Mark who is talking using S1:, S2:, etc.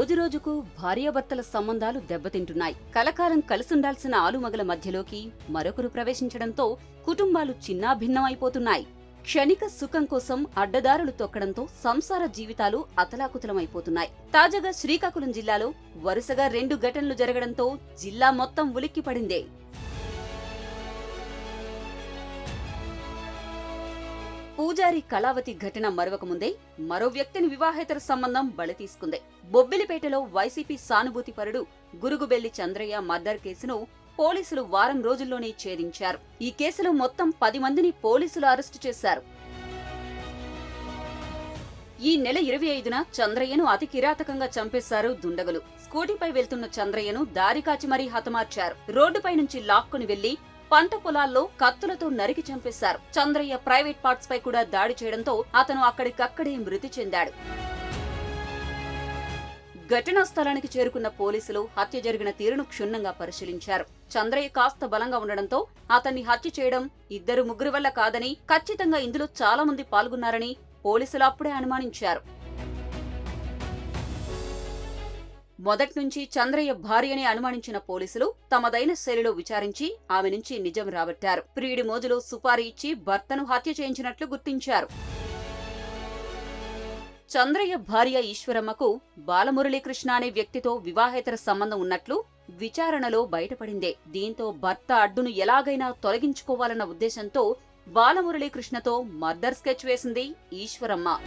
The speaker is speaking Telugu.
S1: రోజురోజుకు భార్యాభర్తల సంబంధాలు దెబ్బతింటున్నాయి. కలకాలం కలిసుండాల్సిన ఆలుమగల మధ్యలోకి మరొకరు ప్రవేశించడంతో కుటుంబాలు చిన్నాభిన్నమైపోతున్నాయి. క్షణిక సుఖం కోసం అడ్డదారులు తొక్కడంతో సంసార జీవితాలు అతలాకుతలమైపోతున్నాయి. తాజాగా శ్రీకాకుళం జిల్లాలో వరుసగా 2 ఘటనలు జరగడంతో జిల్లా మొత్తం ఉలిక్కిపడిందే. పూజారి కళావతి ఘటన మరవక ముందే మరో వ్యక్తిని వివాహేతర సంబంధం బలి తీసుకుంది. బొబ్బిలిపేటలో వైసీపీ సానుభూతిపరుడు గురుగుబెల్లి చంద్రయ్య మర్డర్ కేసును పోలీసులు వారం రోజుల్లోనే ఛేదించారు. ఈ కేసులో మొత్తం 10 మందిని పోలీసులు అరెస్టు చేశారు. ఈ నెల 25న చంద్రయ్యను అతి కిరాతకంగా చంపేశారు దుండగులు. స్కూటీపై వెళ్తున్న చంద్రయ్యను దారికాచి మరీ హతమార్చారు. రోడ్డుపై నుంచి లాక్కొని వెళ్లి పంట పొలాల్లో కత్తులతో నరికి చంపేశారు. చంద్రయ్య ప్రైవేట్ పార్ట్స్ పై కూడా దాడి చేయడంతో అతను అక్కడికక్కడే మృతి చెందాడు. ఘటనా స్థలానికి చేరుకున్న పోలీసులు హత్య జరిగిన తీరును క్షుణ్ణంగా పరిశీలించారు. చంద్రయ్య కాస్త బలంగా ఉండడంతో అతన్ని హత్య చేయడం 2-3 వల్ల కాదని, ఖచ్చితంగా ఇందులో చాలా మంది పాల్గొన్నారని పోలీసులు అప్పుడే అనుమానించారు. మొదట్నుంచి చంద్రయ్య భార్యని అనుమానించిన పోలీసులు తమదైన శైలిలో విచారించి ఆమె నుంచి నిజం రాబట్టారు. ప్రియుడి మోజులో సుపారీ ఇచ్చి భర్తను హత్య చేయించినట్లు గుర్తించారు. చంద్రయ్య భార్య ఈశ్వరమ్మకు బాలమురళీకృష్ణ అనే వ్యక్తితో వివాహేతర సంబంధం ఉన్నట్లు విచారణలో బయటపడిందే. దీంతో భర్త అడ్డును ఎలాగైనా తొలగించుకోవాలన్న ఉద్దేశంతో బాలమురళీకృష్ణతో మర్డర్ స్కెచ్ వేసింది ఈశ్వరమ్మ.